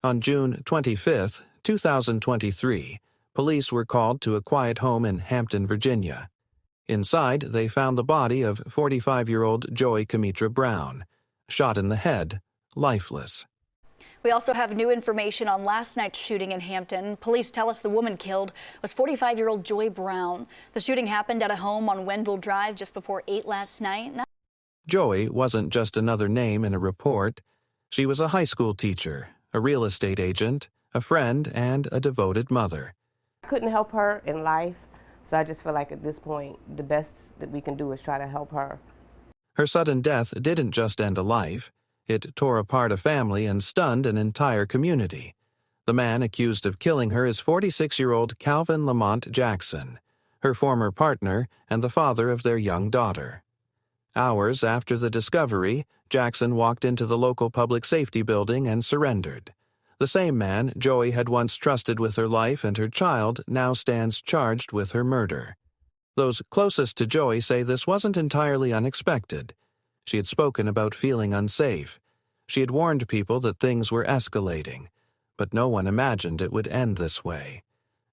On June 25, 2023, police were called to a quiet home in Hampton, Virginia. Inside, they found the body of 45-year-old Joy Kimitra Brown, shot in the head, lifeless. We also have new information on last night's shooting in Hampton. Police tell us the woman killed was 45-year-old Joy Brown. The shooting happened at a home on Wendell Drive just before 8 last night. Joy wasn't just another name in a report. She was a high school teacher, a real estate agent, a friend, and a devoted mother. I couldn't help her in life, so I just feel like at this point, the best that we can do is try to help her. Her sudden death didn't just end a life. It tore apart a family and stunned an entire community. The man accused of killing her is 46-year-old Calvin Lamont Jackson, her former partner and the father of their young daughter. Hours after the discovery, Jackson walked into the local public safety building and surrendered. The same man Joy had once trusted with her life and her child now stands charged with her murder. Those closest to Joy say this wasn't entirely unexpected. She had spoken about feeling unsafe. She had warned people that things were escalating, but no one imagined it would end this way.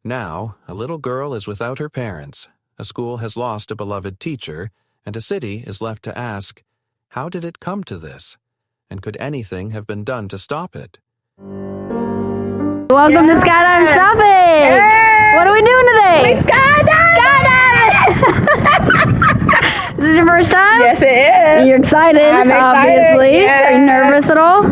Now, a little girl is without her parents, a school has lost a beloved teacher, and a city is left to ask, how did it come to this? And could anything have been done to stop it? Welcome to Skydive Shopping! Hey! What are we doing today? We skydiving! Is this your first time? Yes, it is. You're excited, I'm excited, obviously. yes. Are you nervous at all?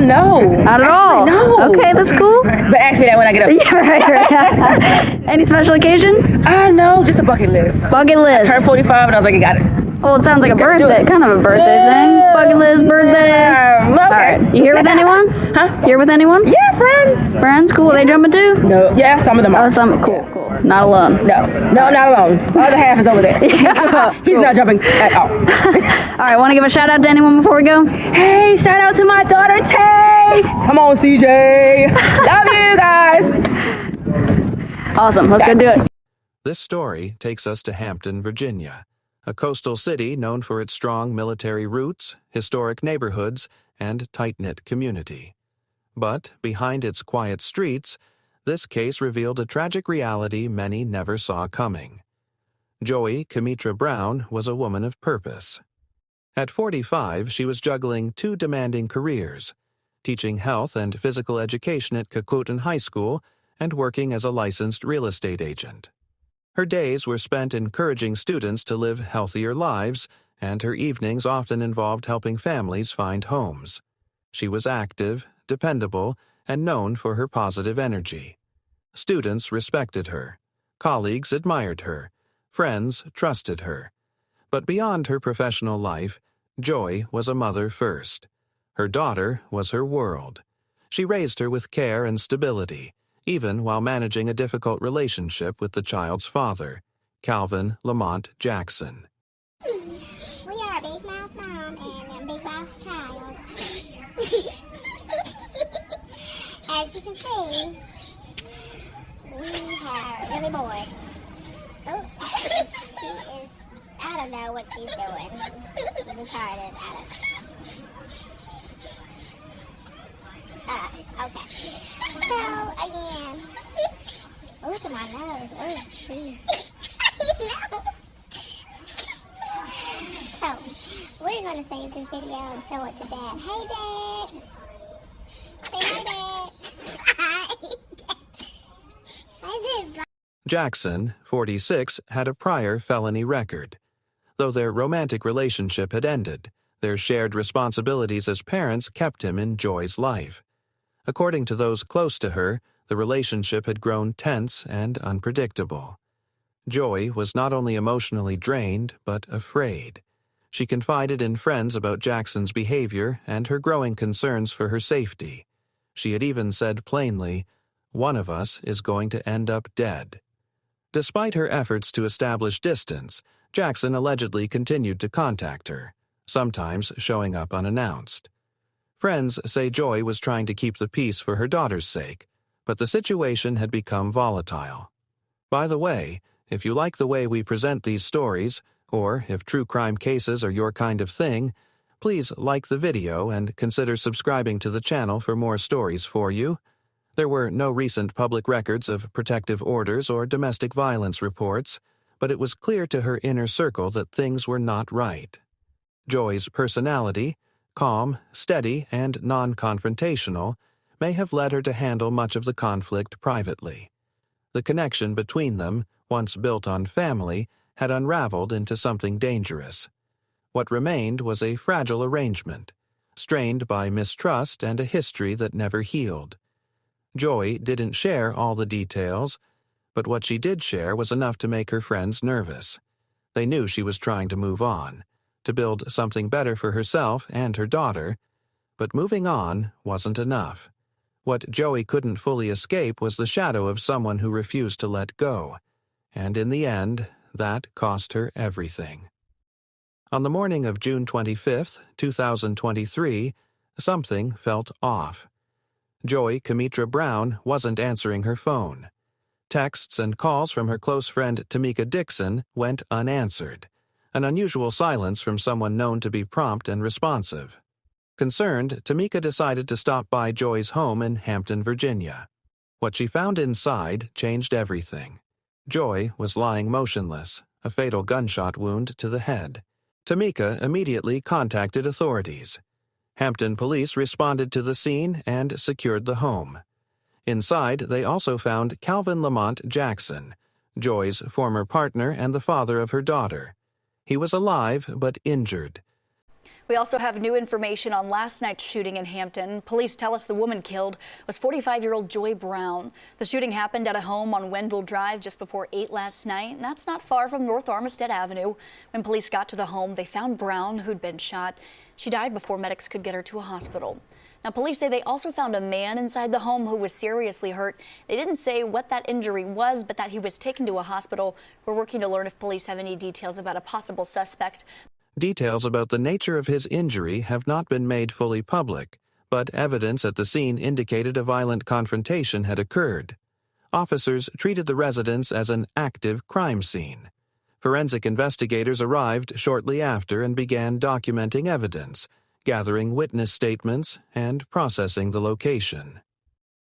No. Not at all? No. Okay, that's cool. But ask me that when I get up. Yeah, right. Any special occasion? No, just a bucket list. Bucket list. Turned 45 and I was like, I got it. Well, it sounds like a birthday, kind of a birthday thing. Bucket list, birthday. Okay. All right. You here with anyone? Huh? Here with anyone? Yeah, friends. Friends? Cool. Are they jumping too? No. Yeah, some of them are. Oh, some. Cool. Not alone. No, not alone. The other half is over there. He's not jumping at all. All right. Want to give a shout out to anyone before we go? Hey, shout out to my daughter, Tay. Come on, CJ. Love you guys. Awesome. Let's go do it. This story takes us to Hampton, Virginia, a coastal city known for its strong military roots, historic neighborhoods, and tight-knit community. But behind its quiet streets, this case revealed a tragic reality many never saw coming. Joy Kimitra Brown was a woman of purpose. At 45, she was juggling two demanding careers, teaching health and physical education at Kekutan High School and working as a licensed real estate agent. Her days were spent encouraging students to live healthier lives, and her evenings often involved helping families find homes. She was active, dependable, and known for her positive energy. Students respected her. Colleagues admired her. Friends trusted her. But beyond her professional life, Joy was a mother first. Her daughter was her world. She raised her with care and stability, even while managing a difficult relationship with the child's father, Calvin Lamont Jackson. We are a big mouth mom and a big mouth child. As you can see, we are really bored. Oh, she is, I don't know what she's doing. She's retarded, I don't know. Okay. So, again, oh, look at my nose. Oh, jeez. So, we're going to save this video and show it to Dad. Hey, Dad. Say hi, Dad. Jackson, 46, had a prior felony record. Though their romantic relationship had ended, their shared responsibilities as parents kept him in Joy's life. According to those close to her, the relationship had grown tense and unpredictable. Joy was not only emotionally drained, but afraid. She confided in friends about Jackson's behavior and her growing concerns for her safety. She had even said plainly, "One of us is going to end up dead." Despite her efforts to establish distance, Jackson allegedly continued to contact her, sometimes showing up unannounced. Friends say Joy was trying to keep the peace for her daughter's sake, but the situation had become volatile. By the way, if you like the way we present these stories, or if true crime cases are your kind of thing, Please like the video and consider subscribing to the channel for more stories for you. There were no recent public records of protective orders or domestic violence reports, but it was clear to her inner circle that things were not right. Joy's personality, calm, steady, and non-confrontational, may have led her to handle much of the conflict privately. The connection between them, once built on family, had unraveled into something dangerous. What remained was a fragile arrangement, strained by mistrust and a history that never healed. Joy didn't share all the details, but what she did share was enough to make her friends nervous. They knew she was trying to move on, to build something better for herself and her daughter, but moving on wasn't enough. What Joey couldn't fully escape was the shadow of someone who refused to let go, and in the end, that cost her everything. On the morning of June 25, 2023, something felt off. Joy Kamitra Brown wasn't answering her phone. Texts and calls from her close friend Tamika Dixon went unanswered, an unusual silence from someone known to be prompt and responsive. Concerned, Tamika decided to stop by Joy's home in Hampton, Virginia. What she found inside changed everything. Joy was lying motionless, a fatal gunshot wound to the head. Tamika immediately contacted authorities. Hampton police responded to the scene and secured the home. Inside, they also found Calvin Lamont Jackson, Joy's former partner and the father of her daughter. He was alive but injured. We also have new information on last night's shooting in Hampton. Police tell us the woman killed was 45-year-old Joy Brown. The shooting happened at a home on Wendell Drive just before 8 last night, and that's not far from North Armistead Avenue. When police got to the home, they found Brown, who'd been shot. She died before medics could get her to a hospital. Now, police say they also found a man inside the home who was seriously hurt. They didn't say what that injury was, but that he was taken to a hospital. We're working to learn if police have any details about a possible suspect. Details about the nature of his injury have not been made fully public, but evidence at the scene indicated a violent confrontation had occurred. Officers treated the residence as an active crime scene. Forensic investigators arrived shortly after and began documenting evidence, gathering witness statements, and processing the location.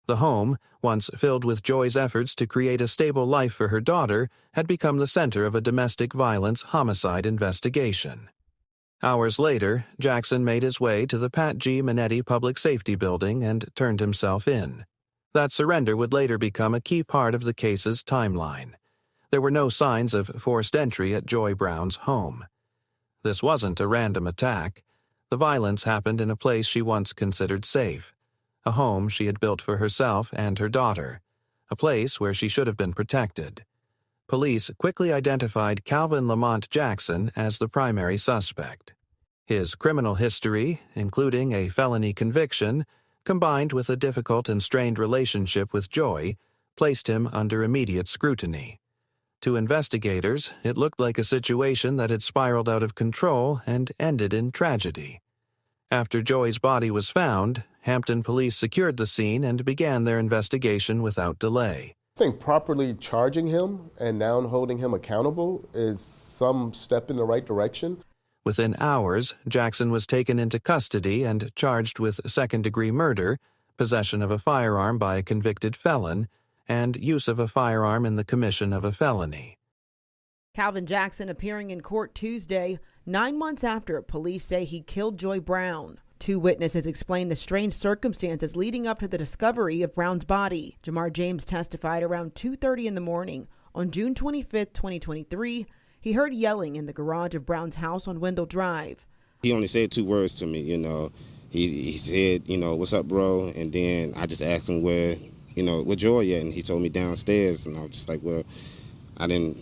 The home, once filled with Joy's efforts to create a stable life for her daughter, had become the center of a domestic violence homicide investigation. Hours later, Jackson made his way to the Pat G. Minetti Public Safety Building and turned himself in. That surrender would later become a key part of the case's timeline. There were no signs of forced entry at Joy Brown's home. This wasn't a random attack. The violence happened in a place she once considered safe, a home she had built for herself and her daughter, a place where she should have been protected. Police quickly identified Calvin Lamont Jackson as the primary suspect. His criminal history, including a felony conviction, combined with a difficult and strained relationship with Joy, placed him under immediate scrutiny. To investigators, it looked like a situation that had spiraled out of control and ended in tragedy. After Joy's body was found, Hampton police secured the scene and began their investigation without delay. I think properly charging him and now holding him accountable is some step in the right direction. Within hours, Jackson was taken into custody and charged with second-degree murder, possession of a firearm by a convicted felon, and use of a firearm in the commission of a felony. Calvin Jackson appearing in court Tuesday, 9 months after police say he killed Joy Brown. Two witnesses explained the strange circumstances leading up to the discovery of Brown's body. Jamar James testified around 2:30 in the morning on June 25, 2023. He heard yelling in the garage of Brown's house on Wendell Drive. He only said 2 words to me, He said, what's up, bro? And then I just asked him where Joy at, and he told me downstairs. And I was just like, well, I didn't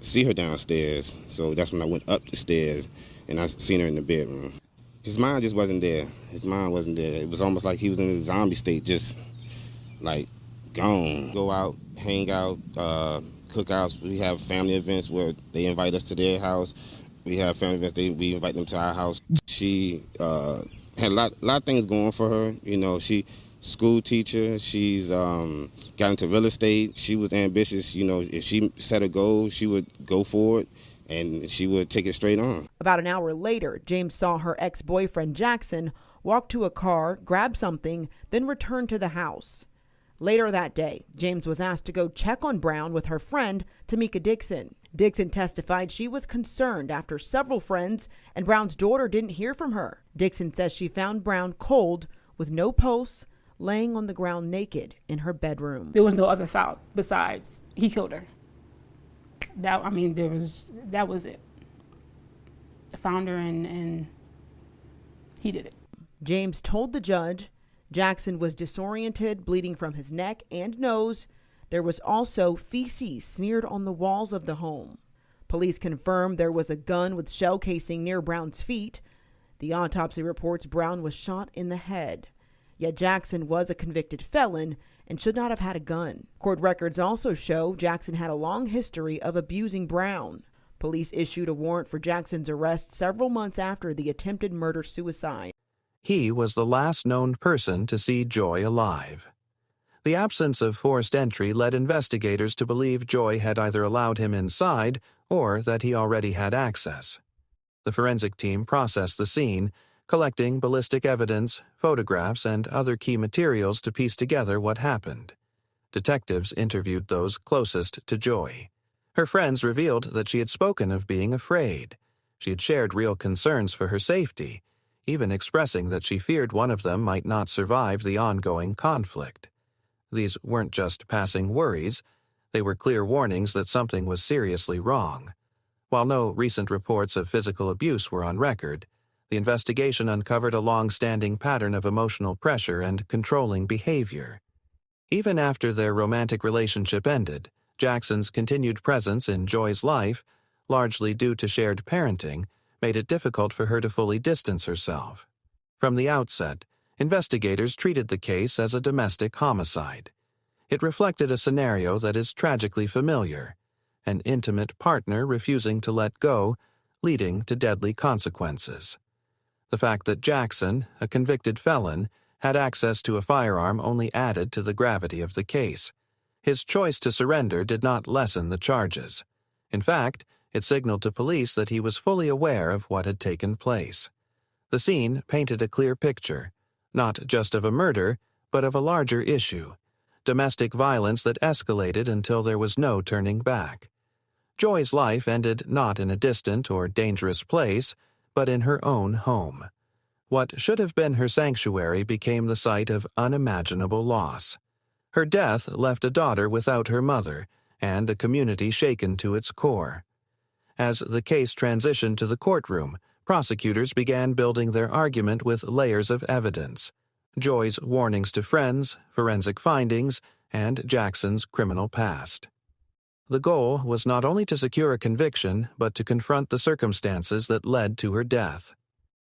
see her downstairs. So that's when I went up the stairs, and I seen her in the bedroom. His mind just wasn't there. His mind wasn't there. It was almost like he was in a zombie state, just like gone. Go out, hang out, cookouts. We have family events where they invite us to their house. We have family events, we invite them to our house. She had a lot of things going for her. She school teacher. She's got into real estate. She was ambitious. If she set a goal, she would go for it. and she would take it straight on. About an hour later, James saw her ex-boyfriend Jackson walk to a car, grab something, then return to the house. Later that day, James was asked to go check on Brown with her friend, Tamika Dixon. Dixon testified she was concerned after several friends and Brown's daughter didn't hear from her. Dixon says she found Brown cold with no pulse, laying on the ground naked in her bedroom. There was no other thought besides he killed her. That was it. I found her and he did it. James told the judge Jackson was disoriented, bleeding from his neck and nose. There was also feces smeared on the walls of the home. Police confirmed there was a gun with shell casing near Brown's feet. The autopsy reports Brown was shot in the head. Yet Jackson was a convicted felon and should not have had a gun. Court records also show Jackson had a long history of abusing Brown. Police issued a warrant for Jackson's arrest several months after the attempted murder-suicide. He was the last known person to see Joy alive. The absence of forced entry led investigators to believe Joy had either allowed him inside or that he already had access. The forensic team processed the scene, collecting ballistic evidence, photographs, and other key materials to piece together what happened. Detectives interviewed those closest to Joy. Her friends revealed that she had spoken of being afraid. She had shared real concerns for her safety, even expressing that she feared one of them might not survive the ongoing conflict. These weren't just passing worries, they were clear warnings that something was seriously wrong. While no recent reports of physical abuse were on record, the investigation uncovered a long-standing pattern of emotional pressure and controlling behavior. Even after their romantic relationship ended, Jackson's continued presence in Joy's life, largely due to shared parenting, made it difficult for her to fully distance herself. From the outset, investigators treated the case as a domestic homicide. It reflected a scenario that is tragically familiar: an intimate partner refusing to let go, leading to deadly consequences. The fact that Jackson, a convicted felon, had access to a firearm only added to the gravity of the case. His choice to surrender did not lessen the charges. In fact, it signaled to police that he was fully aware of what had taken place. The scene painted a clear picture, not just of a murder, but of a larger issue: domestic violence that escalated until there was no turning back. Joy's life ended not in a distant or dangerous place, but in her own home. What should have been her sanctuary became the site of unimaginable loss. Her death left a daughter without her mother, and a community shaken to its core. As the case transitioned to the courtroom, prosecutors began building their argument with layers of evidence: Joy's warnings to friends, forensic findings, and Jackson's criminal past. The goal was not only to secure a conviction, but to confront the circumstances that led to her death.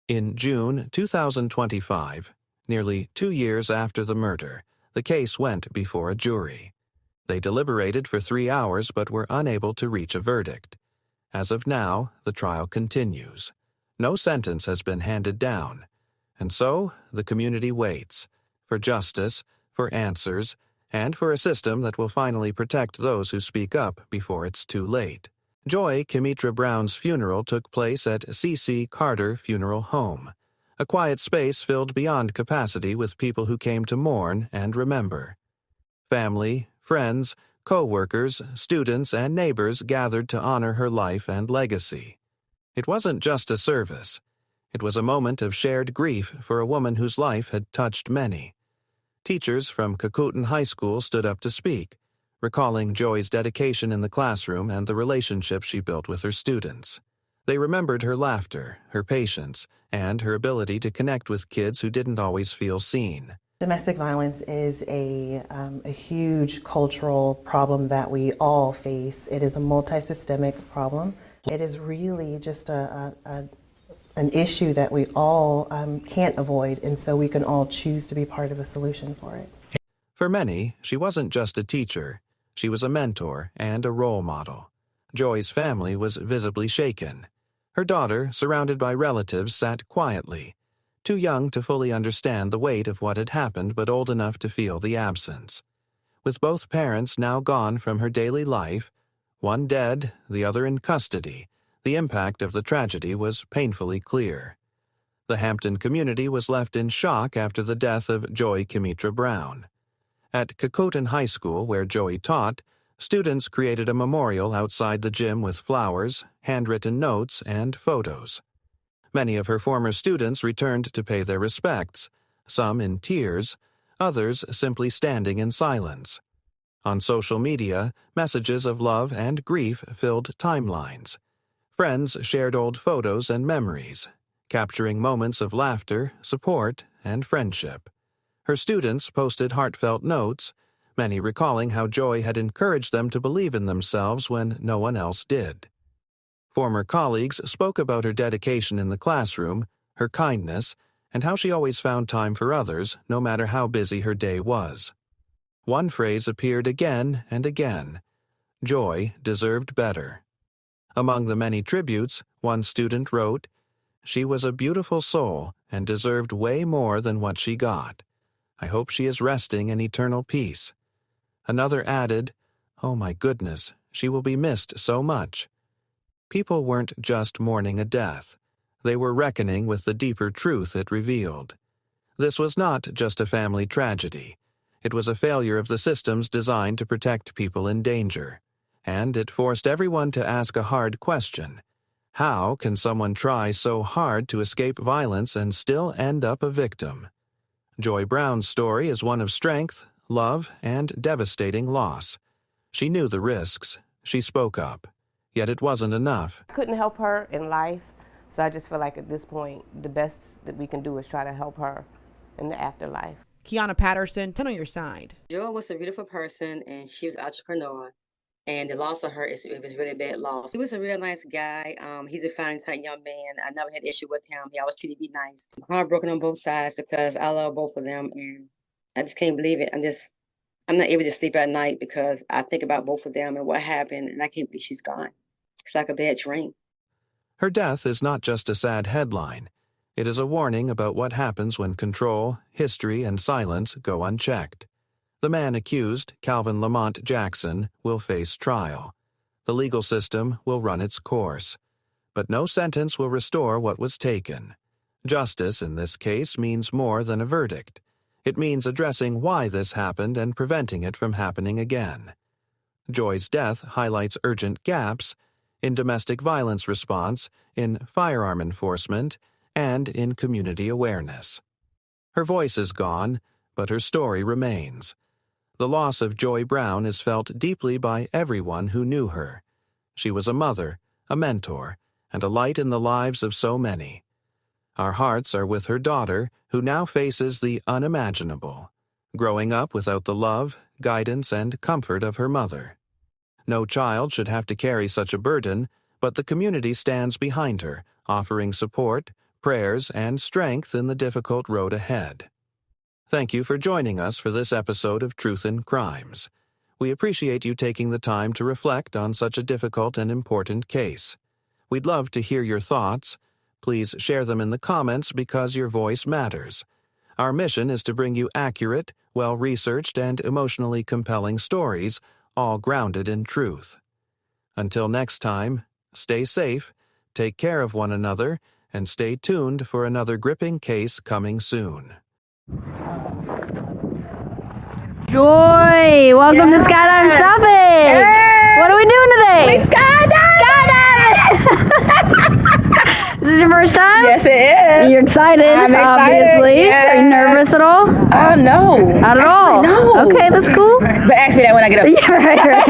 In June 2025, nearly 2 years after the murder, the case went before a jury. They deliberated for 3 hours but were unable to reach a verdict. As of now, the trial continues. No sentence has been handed down. And so, the community waits for justice, for answers, and for a system that will finally protect those who speak up before it's too late. Joy Kimitra Brown's funeral took place at C.C. Carter Funeral Home, a quiet space filled beyond capacity with people who came to mourn and remember. Family, friends, co-workers, students, and neighbors gathered to honor her life and legacy. It wasn't just a service. It was a moment of shared grief for a woman whose life had touched many. Teachers from Cocoton High School stood up to speak, recalling Joy's dedication in the classroom and the relationship she built with her students. They remembered her laughter, her patience, and her ability to connect with kids who didn't always feel seen. Domestic violence is a huge cultural problem that we all face. It is a multi-systemic problem. It is really just an issue that we all can't avoid, and so we can all choose to be part of a solution for it. For many, she wasn't just a teacher. She was a mentor and a role model. Joy's family was visibly shaken. Her daughter, surrounded by relatives, sat quietly, too young to fully understand the weight of what had happened but old enough to feel the absence. With both parents now gone from her daily life, one dead, the other in custody, The impact of the tragedy was painfully clear. The Hampton community was left in shock after the death of Joy Kimitra Brown. At Cocoton High School, where Joey taught, students created a memorial outside the gym with flowers, handwritten notes, and photos. Many of her former students returned to pay their respects, some in tears, others simply standing in silence. On social media, messages of love and grief filled timelines. Friends shared old photos and memories, capturing moments of laughter, support, and friendship. Her students posted heartfelt notes, many recalling how Joy had encouraged them to believe in themselves when no one else did. Former colleagues spoke about her dedication in the classroom, her kindness, and how she always found time for others, no matter how busy her day was. One phrase appeared again and again: Joy deserved better. Among the many tributes, one student wrote, "She was a beautiful soul and deserved way more than what she got. I hope she is resting in eternal peace." Another added, "Oh my goodness, she will be missed so much." People weren't just mourning a death. They were reckoning with the deeper truth it revealed. This was not just a family tragedy. It was a failure of the systems designed to protect people in danger. And it forced everyone to ask a hard question. How can someone try so hard to escape violence and still end up a victim? Joy Brown's story is one of strength, love, and devastating loss. She knew the risks. She spoke up. Yet it wasn't enough. I couldn't help her in life, so I just feel like at this point, the best that we can do is try to help her in the afterlife. Kiana Patterson, 10 on your side. Joy was a beautiful person, and she was an entrepreneur. And the loss of her it was really a bad loss. He was a real nice guy. He's a fine, tight young man. I never had an issue with him. He always treated me nice. I'm heartbroken on both sides because I love both of them, and I just can't believe it. I'm not able to sleep at night because I think about both of them and what happened, and I can't believe she's gone. It's like a bad dream. Her death is not just a sad headline. It is a warning about what happens when control, history, and silence go unchecked. The man accused, Calvin Lamont Jackson, will face trial. The legal system will run its course. But no sentence will restore what was taken. Justice, in this case, means more than a verdict. It means addressing why this happened and preventing it from happening again. Joy's death highlights urgent gaps in domestic violence response, in firearm enforcement, and in community awareness. Her voice is gone, but her story remains. The loss of Joy Brown is felt deeply by everyone who knew her. She was a mother, a mentor, and a light in the lives of so many. Our hearts are with her daughter, who now faces the unimaginable, growing up without the love, guidance, and comfort of her mother. No child should have to carry such a burden, but the community stands behind her, offering support, prayers, and strength in the difficult road ahead. Thank you for joining us for this episode of Truth in Crimes. We appreciate you taking the time to reflect on such a difficult and important case. We'd love to hear your thoughts. Please share them in the comments because your voice matters. Our mission is to bring you accurate, well-researched, and emotionally compelling stories, all grounded in truth. Until next time, stay safe, take care of one another, and stay tuned for another gripping case coming soon. Joy, welcome to Skydive Unsolved. Hey. What are we doing today? Skydiving! This is your first time? Yes, it is. You're excited, I'm excited. obviously. Yes. Are you nervous at all? No. Not at all? No. Okay, that's cool. But ask me that when I get up. Yeah, right.